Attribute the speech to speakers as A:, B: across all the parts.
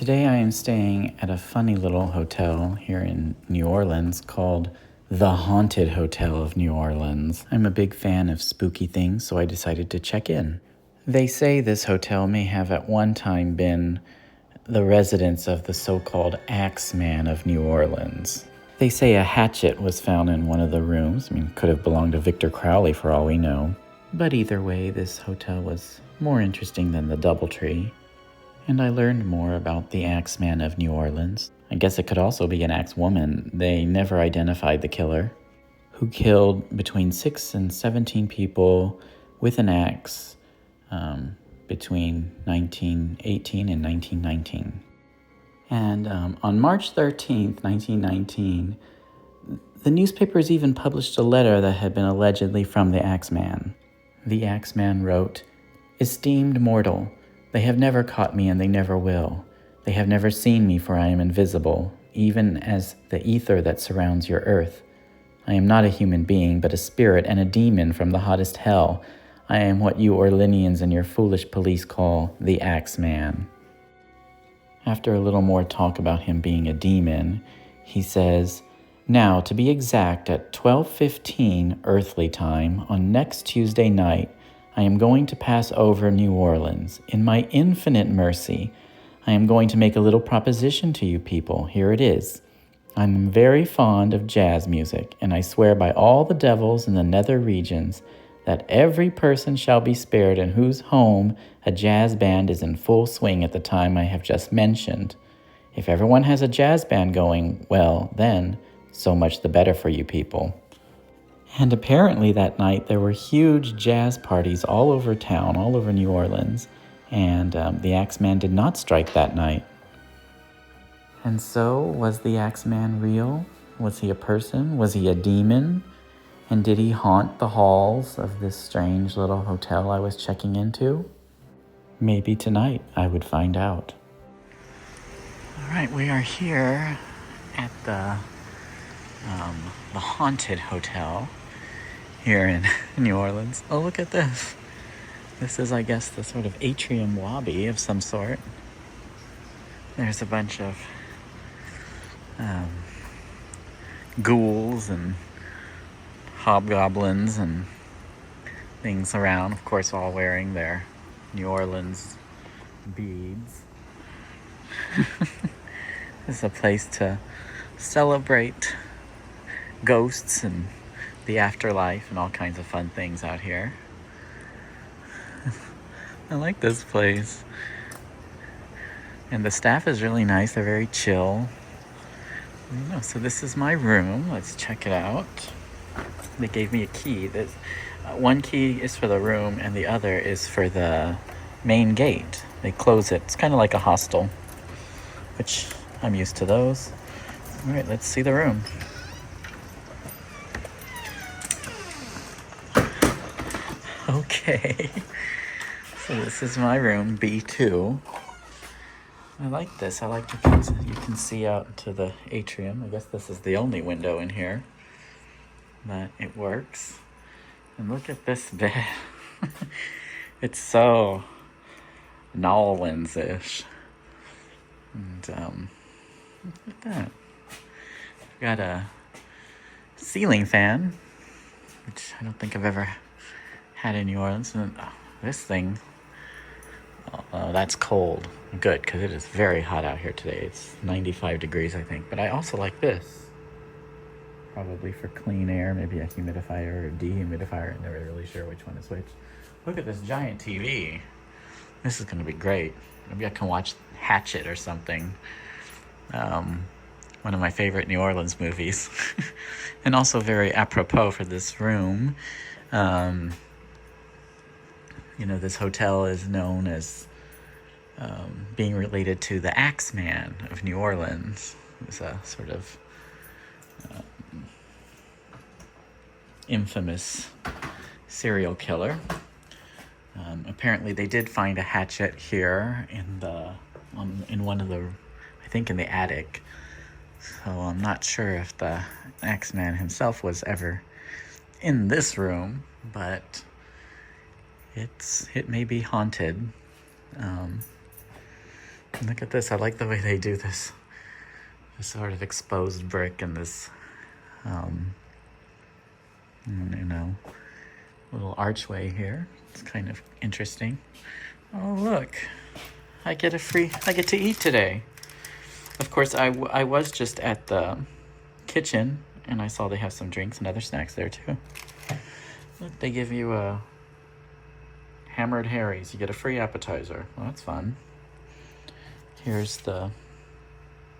A: Today I am staying at a funny little hotel here in New Orleans called the Haunted Hotel of New Orleans. I'm a big fan of spooky things, so I decided to check in. They say this hotel may have at one time been the residence of the so-called Axeman of New Orleans. They say a hatchet was found in one of the rooms. Could have belonged to Victor Crowley for all we know. But either way, this hotel was more interesting than the DoubleTree. And I learned more about the Axeman of New Orleans. I guess it could also be an axe woman. They never identified the killer, who killed between 6 and 17 people with an axe between 1918 and 1919. And on March 13th, 1919, the newspapers even published a letter that had been allegedly from the Axeman. The Axeman wrote, "Esteemed mortal, they have never caught me and they never will. They have never seen me, for I am invisible, even as the ether that surrounds your earth. I am not a human being, but a spirit and a demon from the hottest hell. I am what you Orleanians and your foolish police call the Axeman." After a little more talk about him being a demon, he says, "Now, to be exact, at 12:15 earthly time on next Tuesday night, I am going to pass over New Orleans. In my infinite mercy, I am going to make a little proposition to you people. Here it is. I'm very fond of jazz music, and I swear by all the devils in the nether regions that every person shall be spared in whose home a jazz band is in full swing at the time I have just mentioned. If everyone has a jazz band going, well, then, so much the better for you people." And apparently that night there were huge jazz parties all over town, all over New Orleans, and the Axeman did not strike that night. And so, was the Axeman real? Was he a person? Was he a demon? And did he haunt the halls of this strange little hotel I was checking into? Maybe tonight I would find out. All right, we are here at the Haunted Hotel here in New Orleans. Oh, look at this. This is, I guess, the sort of atrium lobby of some sort. There's a bunch of ghouls and hobgoblins and things around, of course, all wearing their New Orleans beads. This is a place to celebrate ghosts and the afterlife and all kinds of fun things out here. I like this place. And the staff is really nice. They're very chill. So this is my room. Let's check it out. They gave me a key. There's, one key is for the room and the other is for the main gate. They close it. It's kind of like a hostel, which I'm used to those. All right, let's see the room. Okay, so this is my room, B2. I like this. I like you can see out to the atrium. I guess this is the only window in here, but it works. And look at this bed. It's so New Orleans-ish. And look at that. We've got a ceiling fan, which I don't think I've ever had in New Orleans. And this thing, that's cold. Good, because it is very hot out here today. It's 95 degrees, I think. But I also like this. Probably for clean air, maybe a humidifier or a dehumidifier. I'm never really sure which one is which. Look at this giant TV. This is going to be great. Maybe I can watch Hatchet or something. One of my favorite New Orleans movies. And also very apropos for this room. This hotel is known as being related to the Axeman of New Orleans. It was a sort of infamous serial killer. Apparently they did find a hatchet here in one of the, I think in the attic. So I'm not sure if the Axeman himself was ever in this room, but it may be haunted. Look at this. I like the way they do this. This sort of exposed brick and this, you know, little archway here. It's kind of interesting. Oh, look. I get to eat today. Of course, I was just at the kitchen, and I saw they have some drinks and other snacks there, too. Look, they give you a Hammered Harry's. You get a free appetizer. Well, that's fun. Here's the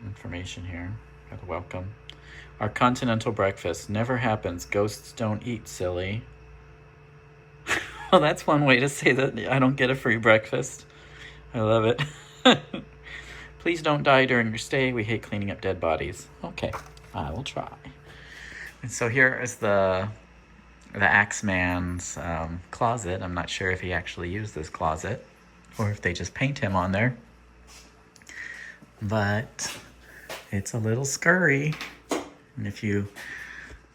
A: information here. Got a welcome. Our continental breakfast never happens. Ghosts don't eat, silly. Well, that's one way to say that I don't get a free breakfast. I love it. Please don't die during your stay. We hate cleaning up dead bodies. Okay, I will try. And so here is the Axeman's closet. I'm not sure if he actually used this closet or if they just paint him on there. But it's a little scurry. And if you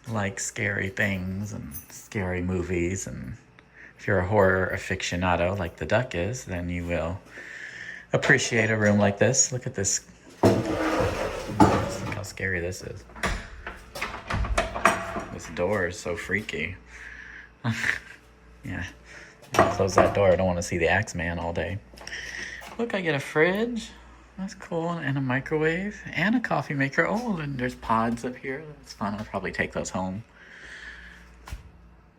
A: like scary things and scary movies, and if you're a horror aficionado like the duck is, then you will appreciate a room like this. Look at this. Look how scary this is. This door is so freaky. Yeah. Close that door. I don't want to see the Axeman all day. Look, I get a fridge. That's cool. And a microwave. And a coffee maker. Oh, and there's pods up here. That's fun. I'll probably take those home.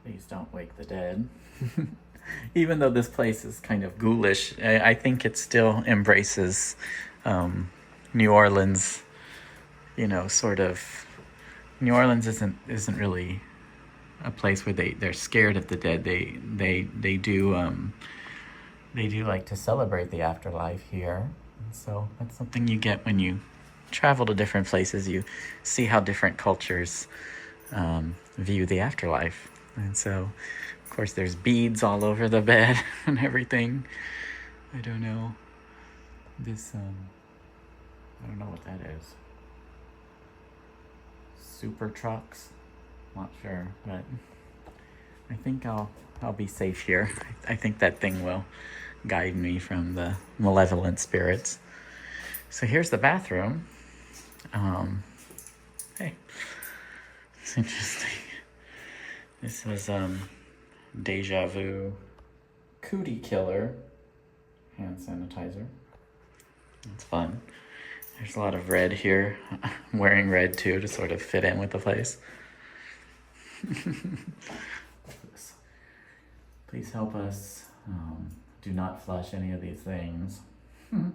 A: Please don't wake the dead. Even though this place is kind of ghoulish, I think it still embraces New Orleans, you know, sort of. New Orleans isn't really a place where they're scared of the dead. They do like to celebrate the afterlife here. And so that's something you get when you travel to different places. You see how different cultures view the afterlife. And so, of course, there's beads all over the bed and everything. I don't know. This, I don't know what that is. Super trucks? Not sure, but I think I'll be safe here. I think that thing will guide me from the malevolent spirits. So here's the bathroom. Hey, it's interesting. This is Deja Vu Cootie Killer hand sanitizer. It's fun. There's a lot of red here. I'm wearing red too to sort of fit in with the place. Please help us. Do not flush any of these things. And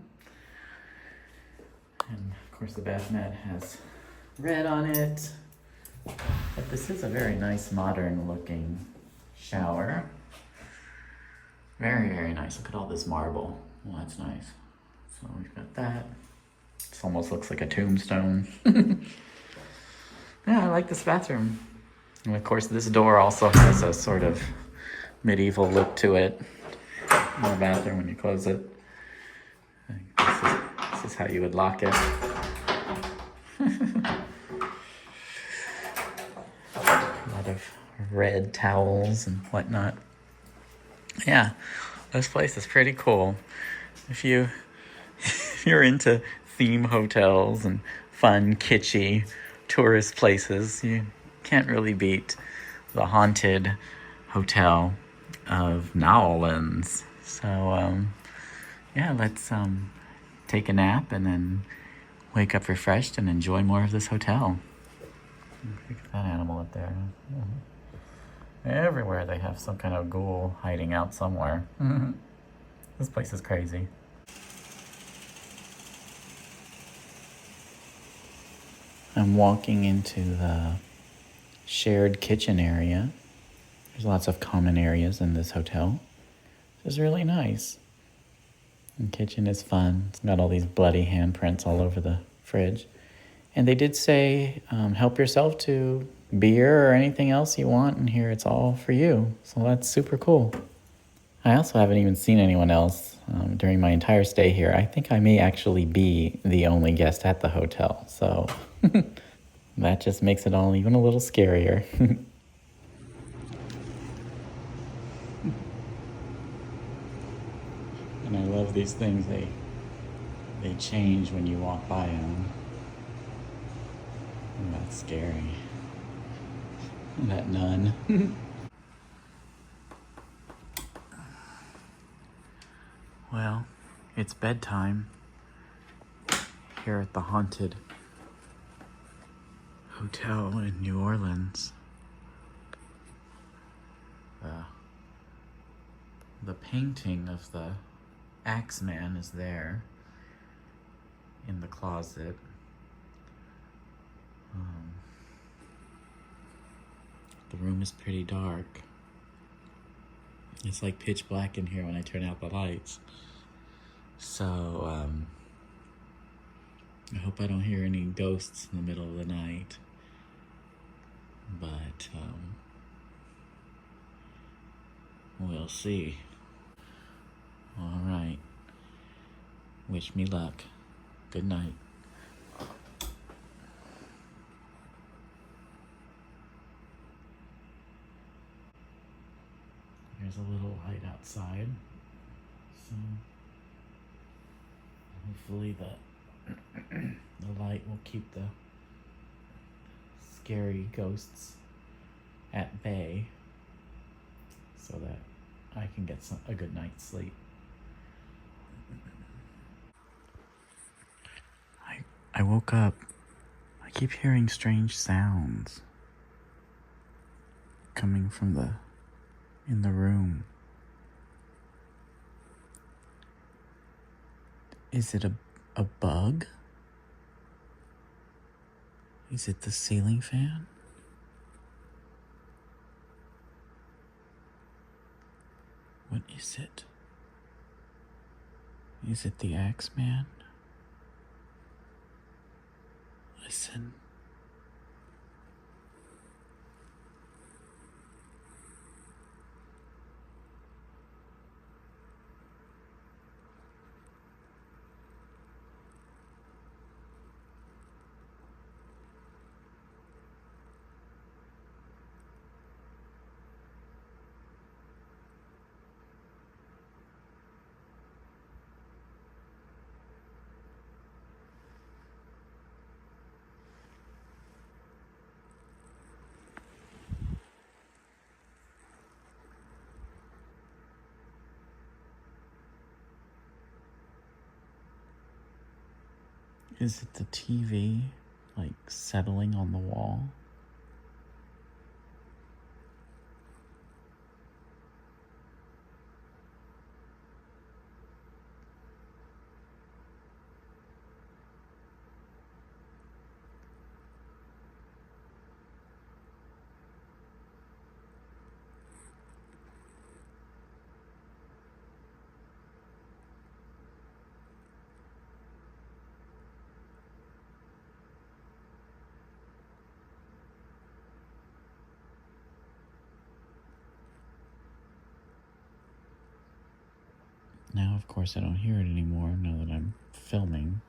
A: of course the bath mat has red on it. But this is a very nice modern looking shower. Very, very nice. Look at all this marble. Well, that's nice. So we've got that. This almost looks like a tombstone. Yeah, I like this bathroom. And of course this door also has a sort of medieval look to it. In the bathroom when you close it. This is how you would lock it. A lot of red towels and whatnot. Yeah, this place is pretty cool. If you're into theme hotels and fun, kitschy tourist places, you can't really beat the Haunted Hotel of New Orleans. So, yeah, let's take a nap and then wake up refreshed and enjoy more of this hotel. Look at that animal up there. Everywhere they have some kind of ghoul hiding out somewhere. This place is crazy. I'm walking into the shared kitchen area. There's lots of common areas in this hotel. It's really nice. The kitchen is fun. It's got all these bloody handprints all over the fridge. And they did say, help yourself to beer or anything else you want in here. It's all for you. So that's super cool. I also haven't even seen anyone else during my entire stay here. I think I may actually be the only guest at the hotel. So that just makes it all even a little scarier. And I love these things. They They change when you walk by them. That's scary. That nun. Well, it's bedtime here at the haunted hotel in New Orleans. The painting of the Axeman is there in the closet. The room is pretty dark. It's like pitch black in here when I turn out the lights. So, I hope I don't hear any ghosts in the middle of the night. But, we'll see. All right. Wish me luck. Good night. There's a little light outside. So hopefully the light will keep the scary ghosts at bay so that I can get a good night's sleep. I woke up. I keep hearing strange sounds coming from in the room. Is it a bug? Is it the ceiling fan? What is it? Is it the Axeman? Listen. Is it the TV, like, settling on the wall? Now, of course, I don't hear it anymore now that I'm filming.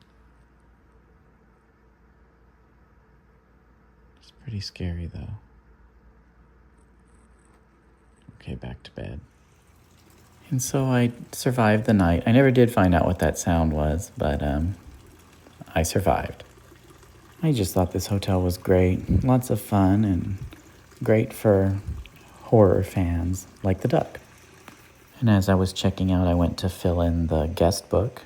A: It's pretty scary, though. Okay, back to bed. And so I survived the night. I never did find out what that sound was, but I survived. I just thought this hotel was great. Lots of fun and great for horror fans like the duck. And as I was checking out, I went to fill in the guest book.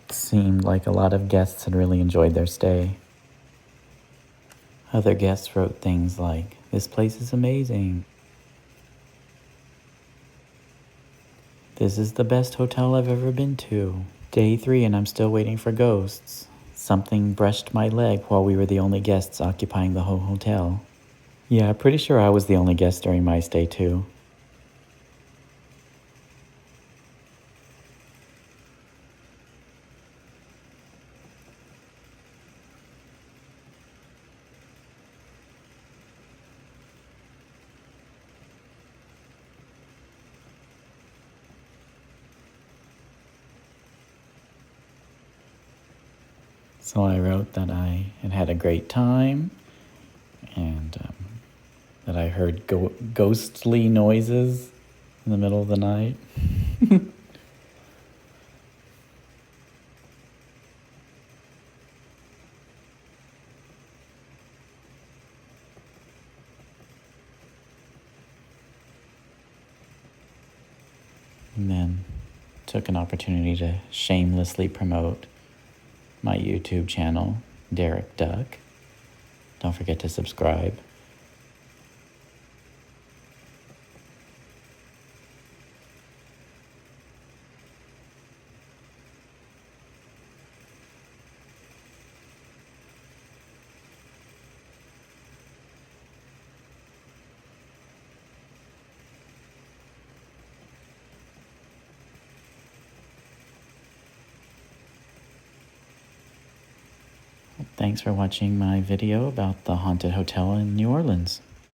A: It seemed like a lot of guests had really enjoyed their stay. Other guests wrote things like, "This place is amazing. This is the best hotel I've ever been to. Day 3 and I'm still waiting for ghosts. Something brushed my leg while we were the only guests occupying the whole hotel." Yeah, pretty sure I was the only guest during my stay too. So I wrote that I had had a great time and that I heard ghostly noises in the middle of the night. And then took an opportunity to shamelessly promote my YouTube channel, Derek Duck. Don't forget to subscribe. Thanks for watching my video about the haunted hotel in New Orleans.